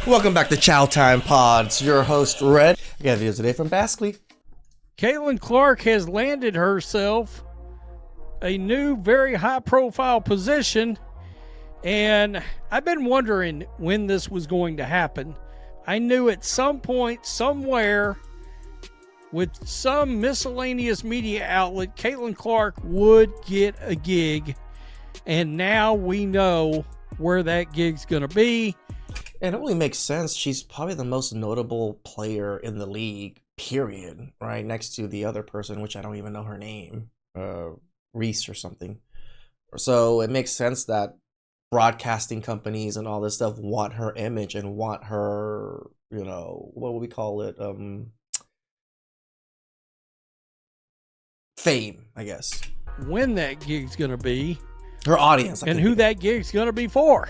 Welcome back to Chow Time Pods. Your host, Red. We got a video today from Baskley. Caitlin Clark has landed herself a new, very high-profile position, and I've been wondering when this was going to happen. I knew at some point, somewhere, with some miscellaneous media outlet, Caitlin Clark would get a gig, and now we know where that gig's going to be. And it only makes sense. She's probably the most notable player in the league, period, right? Next to the other person, which I don't even know her name, Reese or something. So it makes sense that broadcasting companies and all this stuff want her image and want her, you know, what would we call it? Fame, I guess. When that gig's going to be. Her audience. And who that gig's going to be for.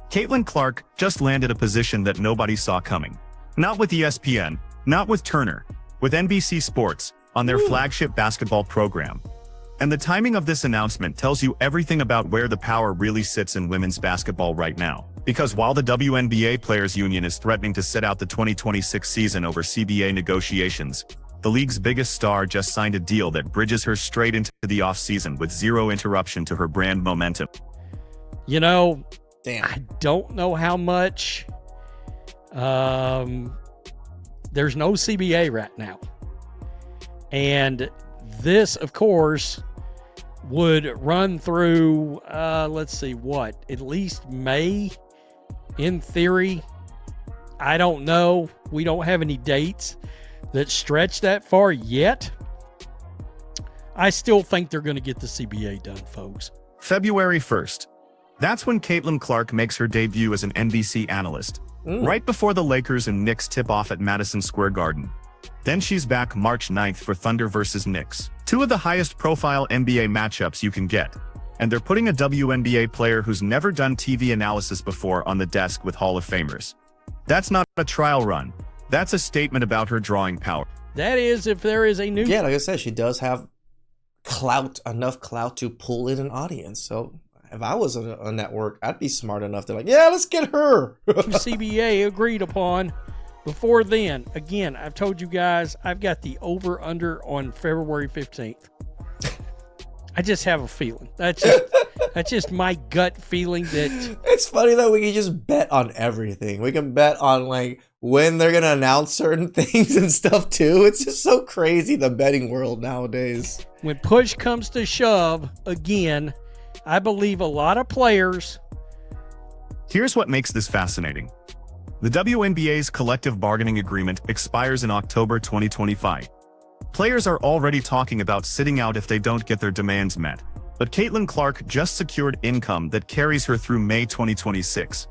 Caitlin Clark just landed a position that nobody saw coming. Not with ESPN, not with Turner, with NBC Sports on their flagship basketball program. And the timing of this announcement tells you everything about where the power really sits in women's basketball right now. Because while the WNBA Players Union is threatening to sit out the 2026 season over CBA negotiations, the league's biggest star just signed a deal that bridges her straight into the offseason with zero interruption to her brand momentum. You know, damn. I don't know how much. There's no CBA right now. And this, of course, would run through, let's see, what? At least May, in theory. I don't know. We don't have any dates that stretch that far yet. I still think they're going to get the CBA done, folks. February 1st. That's when Caitlin Clark makes her debut as an NBC analyst, right before the Lakers and Knicks tip off at Madison Square Garden. Then she's back March 9th for Thunder versus Knicks, two of the highest profile NBA matchups you can get. And they're putting a WNBA player who's never done TV analysis before on the desk with Hall of Famers. That's not a trial run. That's a statement about her drawing power. That is, if there is a new... Yeah, like I said, she does have clout, enough clout to pull in an audience. So if I was a network, I'd be smart enough to yeah, let's get her. CBA agreed upon. Before then, again, I've told you guys, I've got the over-under on February 15th. I just have a feeling. That's just my gut feeling that... It's funny that we can just bet on everything. We can bet on, like, when they're going to announce certain things and stuff, too. It's just so crazy, the betting world nowadays. When push comes to shove, again, I believe a lot of players... Here's what makes this fascinating. The WNBA's collective bargaining agreement expires in October 2025. Players are already talking about sitting out if they don't get their demands met. But Caitlin Clark just secured income that carries her through May 2026.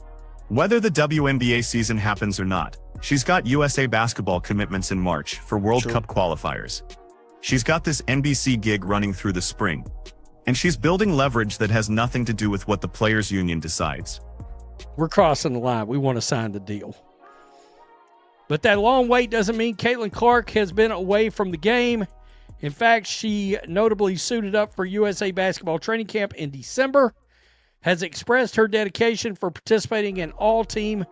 Whether the WNBA season happens or not, she's got USA basketball commitments in March for World Cup qualifiers. She's got this NBC gig running through the spring. And she's building leverage that has nothing to do with what the Players Union decides. We're crossing the line. We want to sign the deal. But that long wait doesn't mean Caitlin Clark has been away from the game. In fact, she notably suited up for USA Basketball Training Camp in December, has expressed her dedication for participating in all-team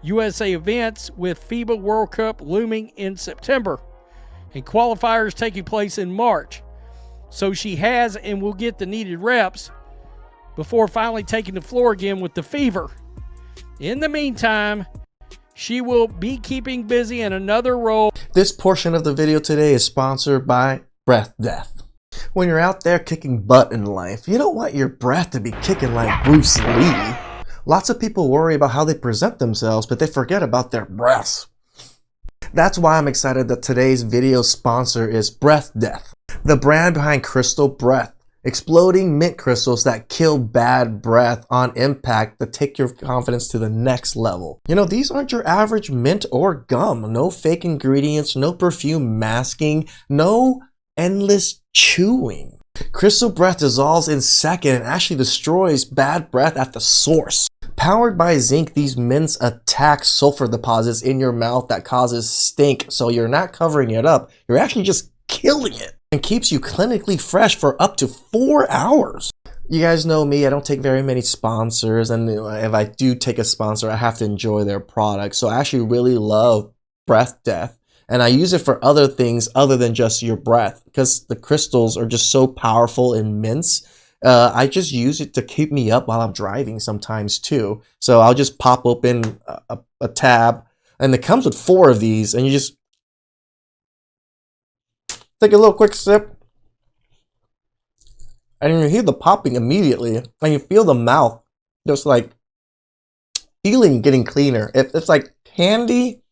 USA events with FIBA World Cup looming in September and qualifiers taking place in March. So she has and will get the needed reps before finally taking the floor again with the Fever. In the meantime, she will be keeping busy in another role. This portion of the video today is sponsored by Breath Death. When you're out there kicking butt in life, you don't want your breath to be kicking like Bruce Lee. Lots of people worry about how they present themselves, but they forget about their breaths. That's why I'm excited that today's video sponsor is Breath Death, the brand behind Crystal Breath. Exploding mint crystals that kill bad breath on impact that take your confidence to the next level. You know, these aren't your average mint or gum. No fake ingredients, no perfume masking, no endless chewing. Crystal Breath dissolves in seconds and actually destroys bad breath at the source. Powered by zinc, these mints attack sulfur deposits in your mouth that causes stink, so you're not covering it up, you're actually just killing it, and keeps you clinically fresh for up to 4 hours. You guys know me, I don't take very many sponsors, and if I do take a sponsor, I have to enjoy their product. So I actually really love Breath Death, and I use it for other things other than just your breath, because the crystals are just so powerful in mints. I just use it to keep me up while I'm driving sometimes too. So I'll just pop open a tab, and it comes with 4 of these, and you just take a little quick sip. And you hear the popping immediately, and you feel the mouth just like feeling getting cleaner. It's like candy,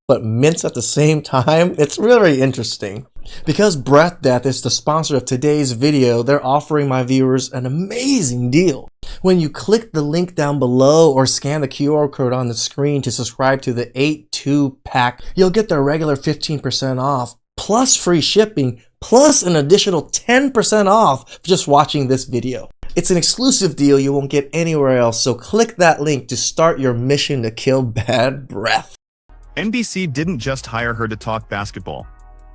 but mints at the same time. It's really interesting. Because Breath Death is the sponsor of today's video, they're offering my viewers an amazing deal. When you click the link down below or scan the QR code on the screen to subscribe to the 8-2 pack, you'll get their regular 15% off, plus free shipping, plus an additional 10% off for just watching this video. It's an exclusive deal you won't get anywhere else, so click that link to start your mission to kill bad breath. NBC didn't just hire her to talk basketball.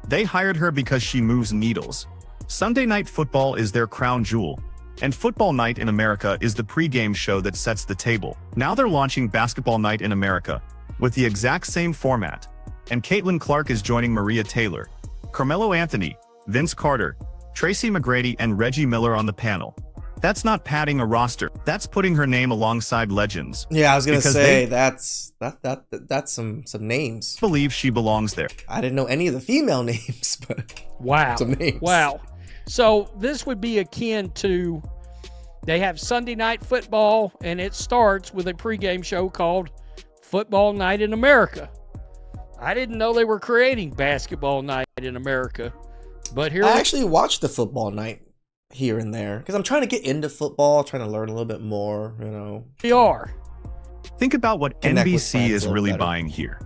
They hired her because she moves needles. Sunday Night Football is their crown jewel, and Football Night in America is the pregame show that sets the table. Now they're launching Basketball Night in America with the exact same format, and Caitlin Clark is joining Maria Taylor, Carmelo Anthony, Vince Carter, Tracy McGrady, and Reggie Miller on the panel. That's not padding a roster. That's putting her name alongside legends. Yeah, I was gonna say that's some names. Believe she belongs there. I didn't know any of the female names, but wow, some names. Wow. So this would be akin to, they have Sunday Night Football, and it starts with a pregame show called Football Night in America. I didn't know they were creating Basketball Night in America. But here I actually watched the Football Night here and there because I'm trying to get into football, trying to learn a little bit more, you know. we are. Think about what Connect with NBC friends is a little really better. buying here.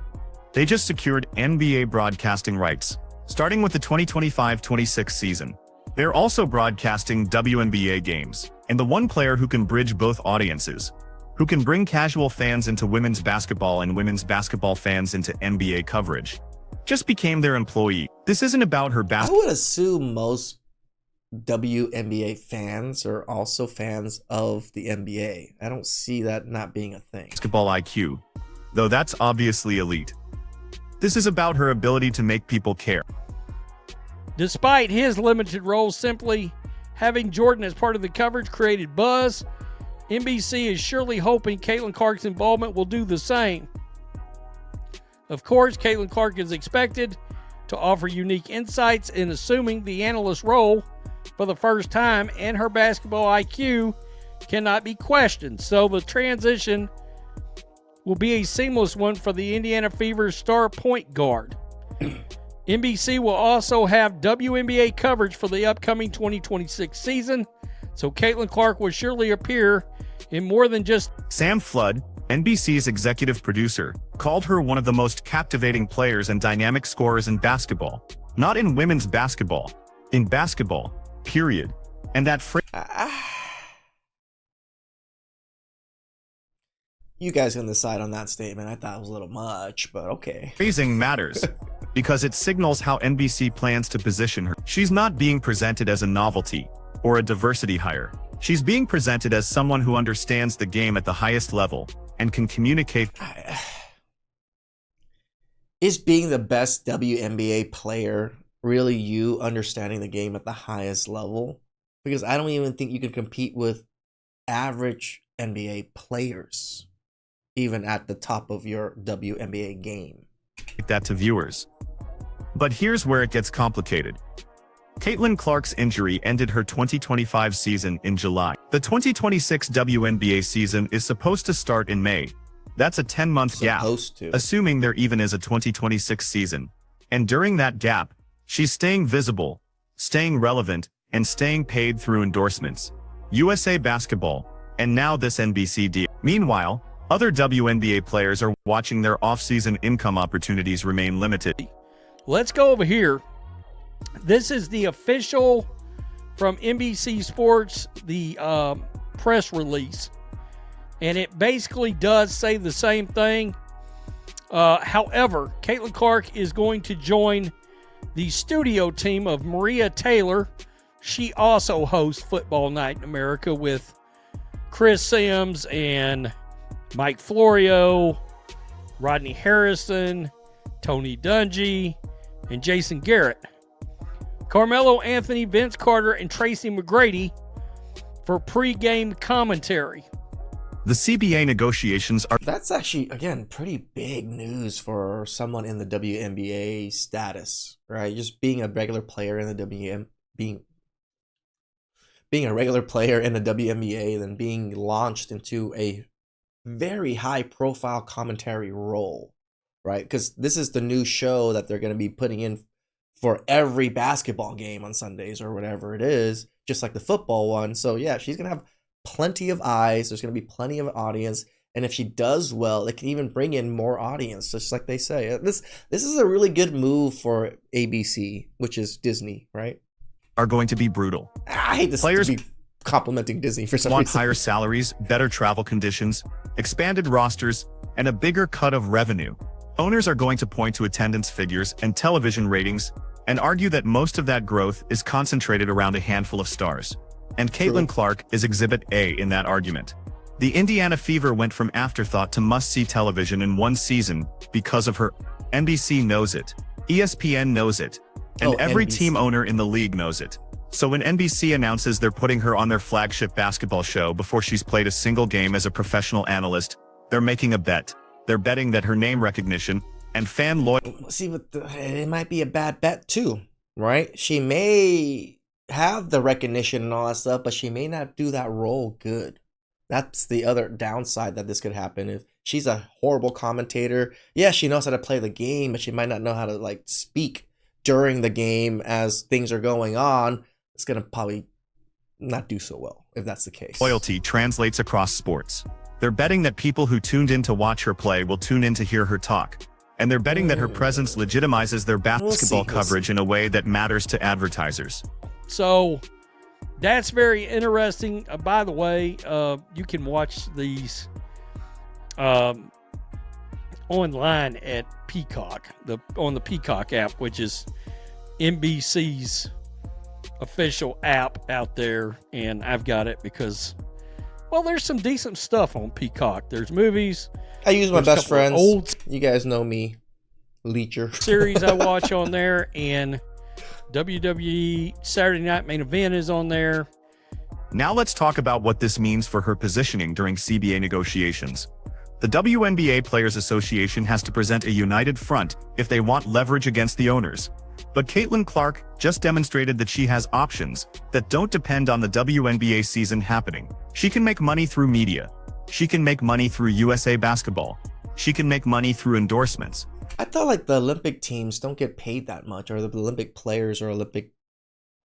They just secured NBA broadcasting rights, starting with the 2025-26 season. They're also broadcasting WNBA games, and the one player who can bridge both audiences, who can bring casual fans into women's basketball and women's basketball fans into NBA coverage, just became their employee. This isn't about her I would assume most WNBA fans are also fans of the NBA. I don't see that not being a thing. basketball IQ, though that's obviously elite. This is about her ability to make people care. Despite his limited role, simply having Jordan as part of the coverage created buzz. NBC is surely hoping Caitlin Clark's involvement will do the same. Of course, Caitlin Clark is expected to offer unique insights in assuming the analyst role for the first time, and her basketball IQ cannot be questioned. So the transition will be a seamless one for the Indiana Fever's star point guard. NBC will also have WNBA coverage for the upcoming 2026 season, so Caitlin Clark will surely appear in more than just... Sam Flood, NBC's executive producer, called her one of the most captivating players and dynamic scorers in basketball. Not in women's basketball, in basketball, period. And that You guys can decide on that statement. I thought it was a little much, but okay. phrasing matters, because it signals how NBC plans to position her. She's not being presented as a novelty or a diversity hire. She's being presented as someone who understands the game at the highest level and can communicate. Is being the best WNBA player really you understanding the game at the highest level? Because I don't even think you can compete with average NBA players, even at the top of your WNBA game. That to viewers. But here's where it gets complicated. Caitlin Clark's injury ended her 2025 season in July. The 2026 WNBA season is supposed to start in May. That's a 10-month gap, assuming there even is a 2026 season. And during that gap, she's staying visible, staying relevant, and staying paid through endorsements. USA Basketball, and now this NBC deal. Meanwhile, other WNBA players are watching their off-season income opportunities remain limited. Let's go over here. This is the official from NBC Sports, the press release. And it basically does say the same thing. However, Caitlin Clark is going to join the studio team of Maria Taylor, she also hosts Football Night in America with Chris Sims and Mike Florio, Rodney Harrison, Tony Dungy, and Jason Garrett. Carmelo Anthony, Vince Carter, and Tracy McGrady for pre-game commentary. The CBA negotiations are... That's actually, again, pretty big news for someone in the WNBA status, right? Just being a regular player in the being a regular player in the WNBA, then being launched into a very high-profile commentary role, right? Because this is the new show that they're going to be putting in for every basketball game on Sundays or whatever it is, just like the football one. So yeah, she's going to have plenty of eyes. There's going to be plenty of audience. And if she does well, it can even bring in more audience, just like they say. This is a really good move for ABC, which is Disney, right? Are going to be brutal. I hate this Players to be complimenting Disney for some want reason. higher salaries, better travel conditions, expanded rosters, and a bigger cut of revenue. Owners are going to point to attendance figures and television ratings and argue that most of that growth is concentrated around a handful of stars. And Caitlin Clark is Exhibit A in that argument. The Indiana Fever went from afterthought to must-see television in one season because of her. NBC knows it. ESPN knows it. And every NBC. team owner in the league knows it. So when NBC announces they're putting her on their flagship basketball show before she's played a single game as a professional analyst, they're making a bet. They're betting that her name recognition and fan loyalty... See, but it might be a bad bet too, right? She may have the recognition and all that stuff, but she may not do that role good. That's the other downside that this could happen. If she's a horrible commentator, yeah, she knows how to play the game, but she might not know how to like speak during the game as things are going on. It's gonna probably not do so well if that's the case. Loyalty translates across sports. They're betting that people who tuned in to watch her play will tune in to hear her talk. And they're betting that her presence legitimizes their basketball coverage in a way that matters to advertisers. So that's very interesting. By the way, you can watch these online at Peacock, on the Peacock app, which is NBC's official app out there. And I've got it because, well, there's some decent stuff on Peacock. There's movies. I use my best friends. Old You guys know me, Leecher. series I watch on there, and WWE Saturday Night Main Event is on there. Now let's talk about what this means for her positioning during CBA negotiations. The WNBA Players Association has to present a united front if they want leverage against the owners. But Caitlin Clark just demonstrated that she has options that don't depend on the WNBA season happening. She can make money through media. She can make money through USA Basketball. She can make money through endorsements. I thought like the Olympic teams don't get paid that much, or the Olympic players or Olympic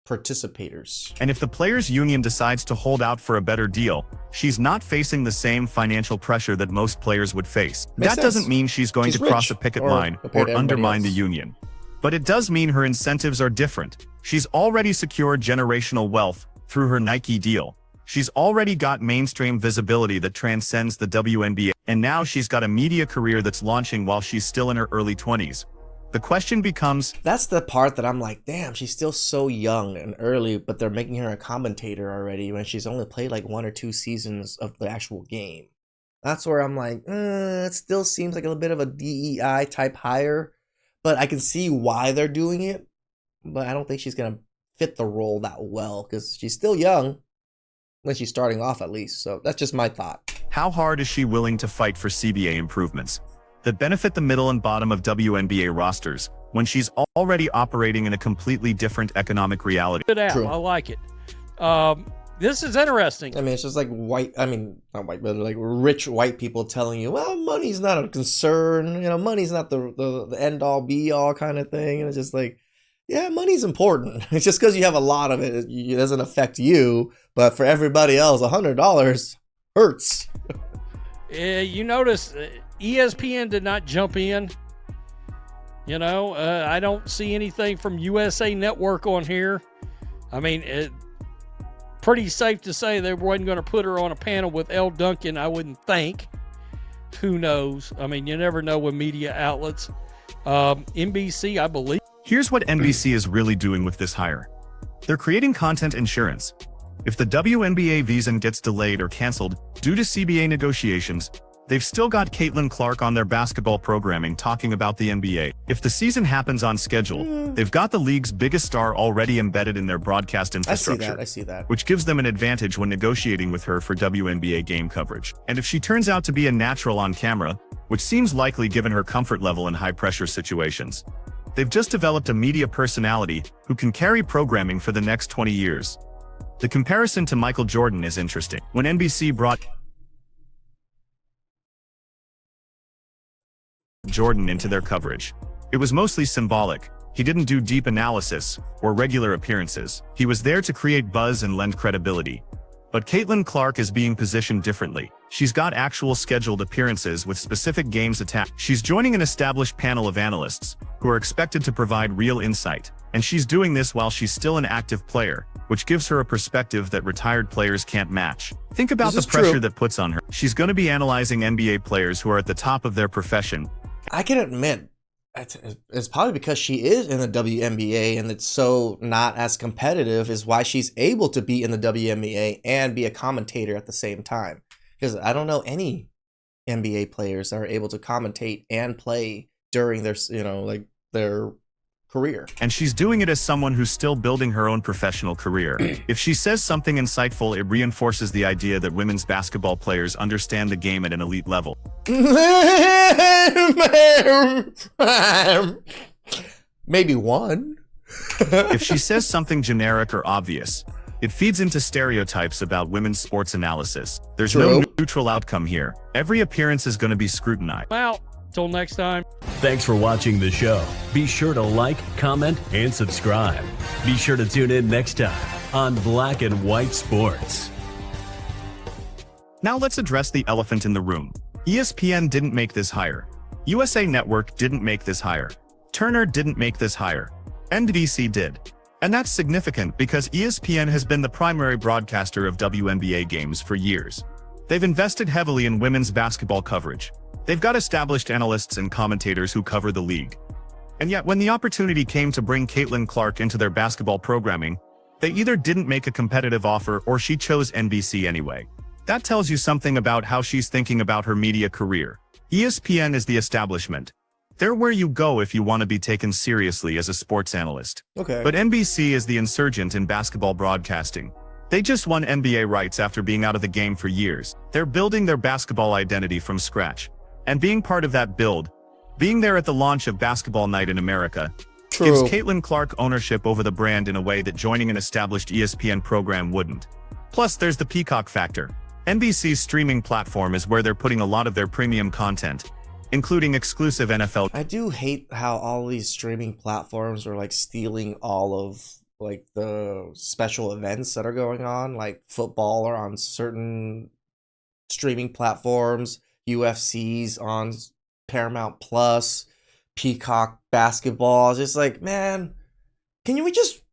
participators. And if the players' union decides to hold out for a better deal, she's not facing the same financial pressure that most players would face. Makes That sense. doesn't mean she's going She's to cross rich, a picket or line compared to or everybody undermine the else. union. But it does mean her incentives are different. She's already secured generational wealth through her Nike deal. She's already got mainstream visibility that transcends the WNBA, and now she's got a media career that's launching while she's still in her early 20s. The question becomes, That's the part that I'm like, damn, she's still so young and early, but they're making her a commentator already when she's only played like 1 or 2 seasons of the actual game. That's where I'm like, it still seems like a little bit of a DEI type hire, but I can see why they're doing it, but I don't think she's going to fit the role that well because she's still young when she's starting off at least. So that's just my thought. how hard is she willing to fight for CBA improvements that benefit the middle and bottom of WNBA rosters when she's already operating in a completely different economic reality? Good app. True. I like it. This is interesting. I mean, it's just like not white, but like rich white people telling you, well, money's not a concern. You know, money's not the end all be all kind of thing. And it's just like, yeah, money's important. It's just because you have a lot of it, it doesn't affect you. But for everybody else, $100 hurts. You notice ESPN did not jump in. You know, I don't see anything from USA Network on here. I mean, pretty safe to say they wasn't going to put her on a panel with Elle Duncan, I wouldn't think. Who knows? I mean, you never know with media outlets. NBC, I believe. Here's what NBC is really doing with this hire. They're creating content insurance. If the WNBA season gets delayed or canceled due to CBA negotiations, they've still got Caitlin Clark on their basketball programming talking about the NBA. If the season happens on schedule, they've got the league's biggest star already embedded in their broadcast infrastructure. I see that. Which gives them an advantage when negotiating with her for WNBA game coverage. And if she turns out to be a natural on camera, which seems likely given her comfort level in high-pressure situations, they've just developed a media personality who can carry programming for the next 20 years. The comparison to Michael Jordan is interesting. When NBC brought Jordan into their coverage, it was mostly symbolic. He didn't do deep analysis or regular appearances. He was there to create buzz and lend credibility. But Caitlin Clark is being positioned differently. She's got actual scheduled appearances with specific games attached. She's joining an established panel of analysts who are expected to provide real insight. And she's doing this while she's still an active player, which gives her a perspective that retired players can't match. Think about the pressure that puts on her. She's going to be analyzing NBA players who are at the top of their profession. I can admit, it's probably because she is in the WNBA and it's so not as competitive is why she's able to be in the WNBA and be a commentator at the same time. Because I don't know any NBA players that are able to commentate and play during their, their career. And she's doing it as someone who's still building her own professional career. If she says something insightful, it reinforces the idea that women's basketball players understand the game at an elite level. Maybe one. If she says something generic or obvious, it feeds into stereotypes about women's sports analysis. There's no neutral outcome here. Every appearance is going to be scrutinized. Well, till next time. Thanks for watching the show. Be sure to like, comment, and subscribe. Be sure to tune in next time on Black and White Sports. Now let's address the elephant in the room. ESPN didn't make this hire. USA Network didn't make this hire. Turner didn't make this hire. NBC did. And that's significant because ESPN has been the primary broadcaster of WNBA games for years. They've invested heavily in women's basketball coverage. They've got established analysts and commentators who cover the league. And yet, when the opportunity came to bring Caitlin Clark into their basketball programming, they either didn't make a competitive offer or she chose NBC anyway. That tells you something about how she's thinking about her media career. ESPN is the establishment. They're where you go if you want to be taken seriously as a sports analyst. Okay. But NBC is the insurgent in basketball broadcasting. They just won NBA rights after being out of the game for years. They're building their basketball identity from scratch. And being part of that build, being there at the launch of Basketball Night in America, gives Caitlin Clark ownership over the brand in a way that joining an established ESPN program wouldn't. Plus, there's the Peacock factor. NBC's streaming platform is where they're putting a lot of their premium content, including exclusive NFL. I do hate how all these streaming platforms are like stealing all of like the special events that are going on, like football or on certain streaming platforms, UFC's on Paramount Plus, Peacock basketball. It's just like, man, can we just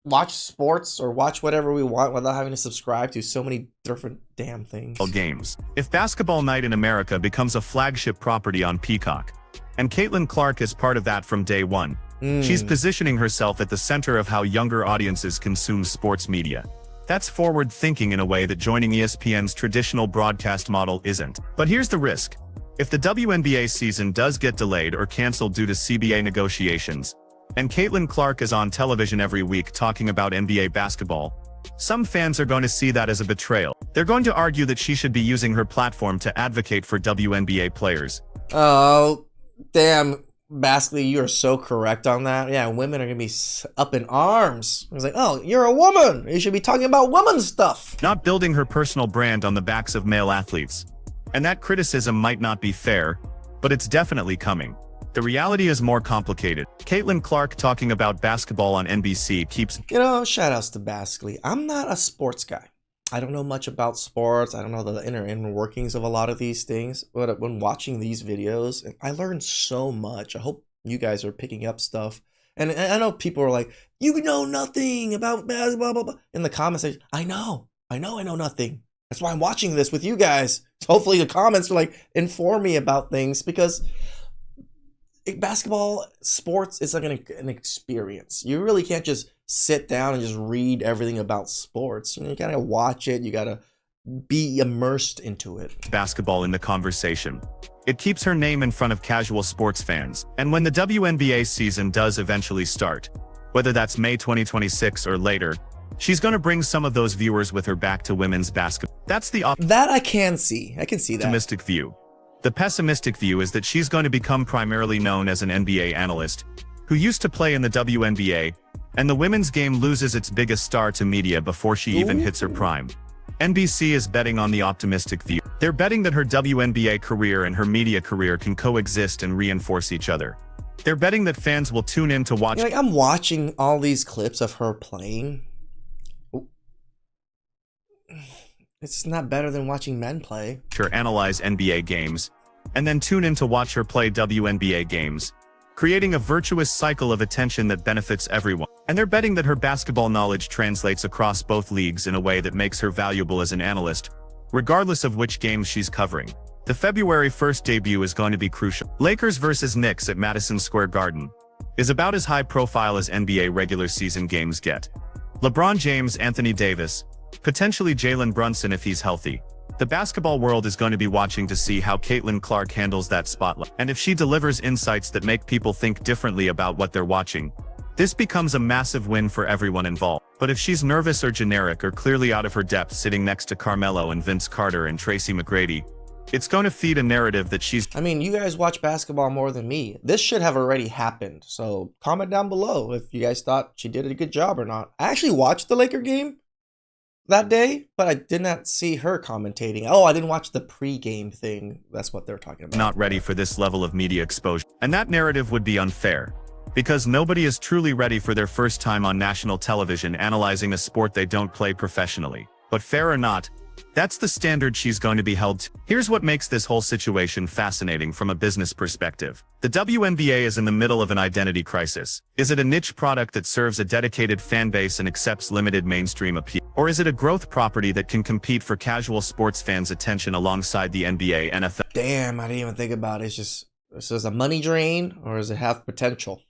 watch sports or watch whatever we want without having to subscribe to so many different damn things? Games. If Basketball Night in America becomes a flagship property on Peacock, and Caitlin Clark is part of that from day one, she's positioning herself at the center of how younger audiences consume sports media. That's forward thinking in a way that joining ESPN's traditional broadcast model isn't. But here's the risk. If the WNBA season does get delayed or canceled due to CBA negotiations, and Caitlin Clark is on television every week talking about NBA basketball, some fans are going to see that as a betrayal. They're going to argue that she should be using her platform to advocate for WNBA players. Oh, damn. Basically, you are so correct on that. Yeah, women are going to be up in arms. It's like, oh, you're a woman. You should be talking about women's stuff. Not building her personal brand on the backs of male athletes. And that criticism might not be fair, but it's definitely coming. The reality is more complicated. Caitlin Clark talking about basketball on NBC keeps... shout outs to Basically. I'm not a sports guy. I don't know much about sports. I don't know the inner workings of a lot of these things. But when watching these videos, I learned so much. I hope you guys are picking up stuff. And I know people are like, you know nothing about basketball, blah, blah, blah. In the comments section, I know nothing. That's why I'm watching this with you guys. So hopefully the comments will like inform me about things, because basketball, sports is like an experience. You really can't just sit down and just read everything about sports. You gotta watch it. You gotta be immersed into it. Basketball in the conversation. It keeps her name in front of casual sports fans. And when the WNBA season does eventually start, whether that's May 2026 or later, she's going to bring some of those viewers with her back to women's basketball. That's the that I can see. I can see that. Optimistic view. The pessimistic view is that she's going to become primarily known as an NBA analyst who used to play in the WNBA, and the women's game loses its biggest star to media before she even hits her prime. NBC is betting on the optimistic view. They're betting that her WNBA career and her media career can coexist and reinforce each other. They're betting that fans will tune in to watch. Like, I'm watching all these clips of her playing. It's not better than watching men play. Her analyze NBA games, and then tune in to watch her play WNBA games, creating a virtuous cycle of attention that benefits everyone. And they're betting that her basketball knowledge translates across both leagues in a way that makes her valuable as an analyst, regardless of which games she's covering. The February 1st debut is going to be crucial. Lakers versus Knicks at Madison Square Garden is about as high profile as NBA regular season games get. LeBron James, Anthony Davis, potentially Jalen Brunson if he's healthy. The basketball world is going to be watching to see how Caitlin Clark handles that spotlight. And if she delivers insights that make people think differently about what they're watching, this becomes a massive win for everyone involved. But if she's nervous or generic or clearly out of her depth sitting next to Carmelo and Vince Carter and Tracy McGrady, it's going to feed a narrative that she's... I mean, you guys watch basketball more than me. This should have already happened. So comment down below if you guys thought she did a good job or not. I actually watched the Laker game that day, but I did not see her commentating. Oh, I didn't watch the pre-game thing. That's what they're talking about. Not ready for this level of media exposure. And that narrative would be unfair, because nobody is truly ready for their first time on national television analyzing a sport they don't play professionally. But fair or not, that's the standard she's going to be held to. Here's what makes this whole situation fascinating from a business perspective. The WNBA is in the middle of an identity crisis. Is it a niche product that serves a dedicated fan base and accepts limited mainstream appeal? Or is it a growth property that can compete for casual sports fans' attention alongside the NBA, NFL? Damn, I didn't even think about it. Is this a money drain or does it have potential?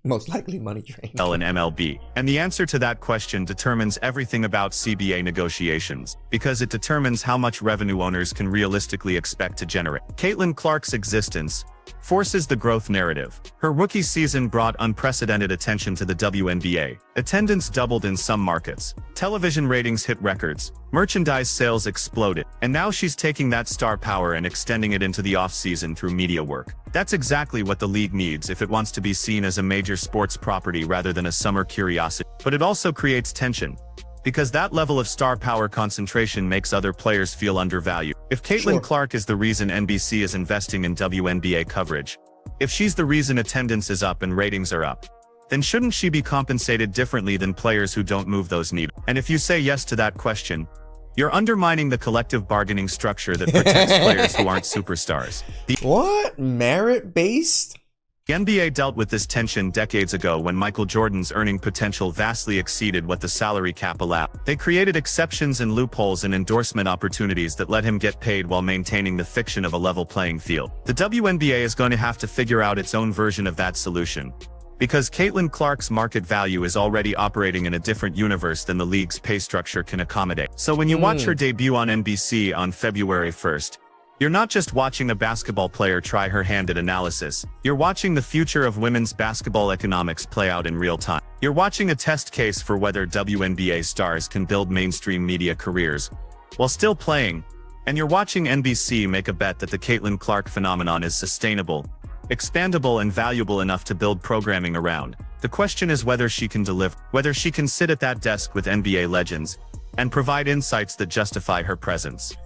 Most likely money drain. And MLB. And the answer to that question determines everything about CBA negotiations, because it determines how much revenue owners can realistically expect to generate. Caitlin Clark's existence forces the growth narrative. Her rookie season brought unprecedented attention to the WNBA. Attendance doubled in some markets. Television ratings hit records. Merchandise sales exploded. And now she's taking that star power and extending it into the off-season through media work. That's exactly what the league needs if it wants to be seen as a major sports property rather than a summer curiosity. But it also creates tension, because that level of star power concentration makes other players feel undervalued. If Caitlin Clark is the reason NBC is investing in WNBA coverage, if she's the reason attendance is up and ratings are up, then shouldn't she be compensated differently than players who don't move those needles? And if you say yes to that question, you're undermining the collective bargaining structure that protects players who aren't superstars. What? Merit-based? The NBA dealt with this tension decades ago when Michael Jordan's earning potential vastly exceeded what the salary cap allowed. They created exceptions and loopholes and endorsement opportunities that let him get paid while maintaining the fiction of a level playing field. The WNBA is going to have to figure out its own version of that solution, because Caitlin Clark's market value is already operating in a different universe than the league's pay structure can accommodate. So when you watch her debut on NBC on February 1st, you're not just watching a basketball player try her hand at analysis. You're watching the future of women's basketball economics play out in real time. You're watching a test case for whether WNBA stars can build mainstream media careers while still playing. And you're watching NBC make a bet that the Caitlin Clark phenomenon is sustainable, expandable, and valuable enough to build programming around. The question is whether she can deliver, whether she can sit at that desk with NBA legends and provide insights that justify her presence.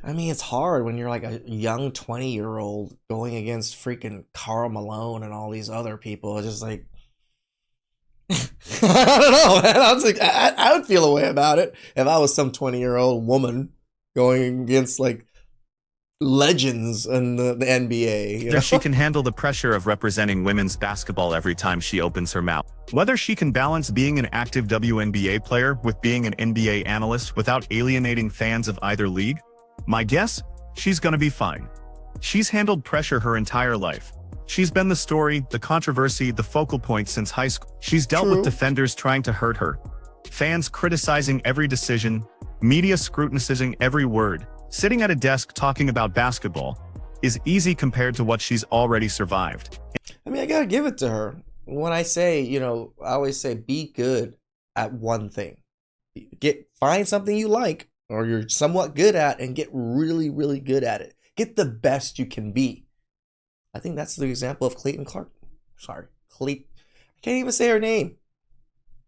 I mean, it's hard when you're like a young 20-year-old going against freaking Karl Malone and all these other people. It's just like, I don't know, man. I was like, I would feel a way about it if I was some 20-year-old woman going against like legends in the NBA. You know? She can handle the pressure of representing women's basketball every time she opens her mouth. Whether she can balance being an active WNBA player with being an NBA analyst without alienating fans of either league, my guess? She's gonna be fine. She's handled pressure her entire life. She's been the story, the controversy, the focal point since high school. She's dealt with defenders trying to hurt her, fans criticizing every decision, media scrutinizing every word. Sitting at a desk talking about basketball is easy compared to what she's already survived. I mean, I gotta give it to her. When I say, I always say be good at one thing. Find something you like or you're somewhat good at and get really, really good at it. Get the best you can be. I think that's the example of Caitlin Clark. Sorry, I can't even say her name.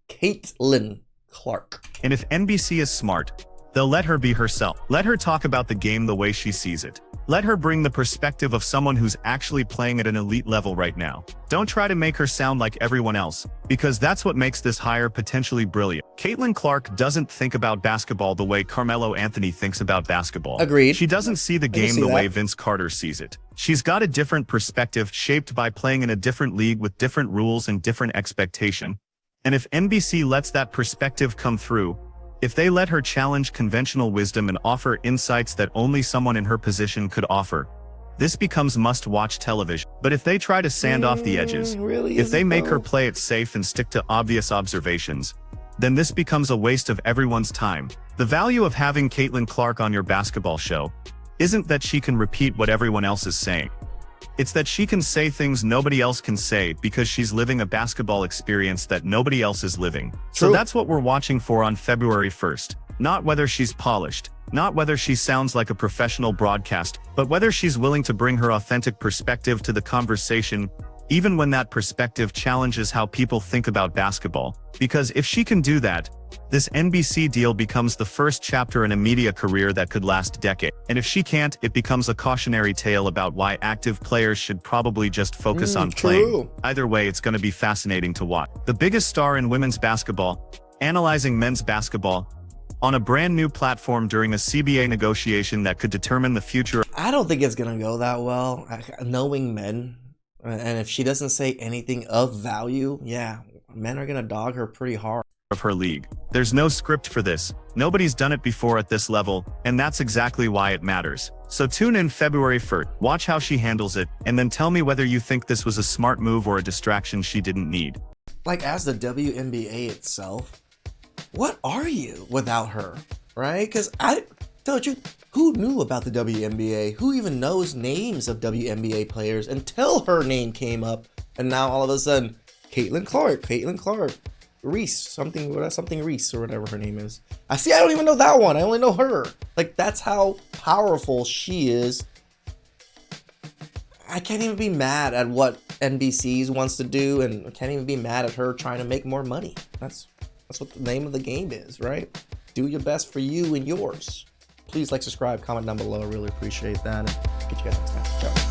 Caitlin Clark. And if NBC is smart, they'll let her be herself. Let her talk about the game the way she sees it. Let her bring the perspective of someone who's actually playing at an elite level right now. Don't try to make her sound like everyone else, because that's what makes this hire potentially brilliant. Caitlin Clark doesn't think about basketball the way Carmelo Anthony thinks about basketball. Agreed. She doesn't see the game the way Vince Carter sees it. She's got a different perspective shaped by playing in a different league with different rules and different expectation. And if NBC lets that perspective come through, if they let her challenge conventional wisdom and offer insights that only someone in her position could offer, this becomes must-watch television. But if they try to sand off the edges, if they make her play it safe and stick to obvious observations, then this becomes a waste of everyone's time. The value of having Caitlin Clark on your basketball show isn't that she can repeat what everyone else is saying. It's that she can say things nobody else can say because she's living a basketball experience that nobody else is living. So that's what we're watching for on February 1st. Not whether she's polished, not whether she sounds like a professional broadcast, but whether she's willing to bring her authentic perspective to the conversation, even when that perspective challenges how people think about basketball. Because if she can do that, this NBC deal becomes the first chapter in a media career that could last decades. And if she can't, it becomes a cautionary tale about why active players should probably just focus on playing. Either way, it's going to be fascinating to watch. The biggest star in women's basketball, analyzing men's basketball, on a brand new platform during a CBA negotiation that could determine the future. I don't think it's going to go that well, knowing men. And if she doesn't say anything of value, yeah, men are going to dog her pretty hard. Of her league. There's no script for this. Nobody's done it before at this level, and that's exactly why it matters. So tune in February 1st, watch how she handles it, and then tell me whether you think this was a smart move or a distraction she didn't need. Like, as the WNBA itself, what are you without her, right? Because I told you, who knew about the WNBA? Who even knows names of WNBA players until her name came up, and now all of a sudden, Caitlin Clark. Reese, something Reese or whatever her name is. I don't even know that one. I only know her. Like, that's how powerful she is. I can't even be mad at what NBC wants to do, and I can't even be mad at her trying to make more money. That's what the name of the game is, right? Do your best for you and yours. Please like, subscribe, comment down below. I really appreciate that. And get you guys next time. Ciao.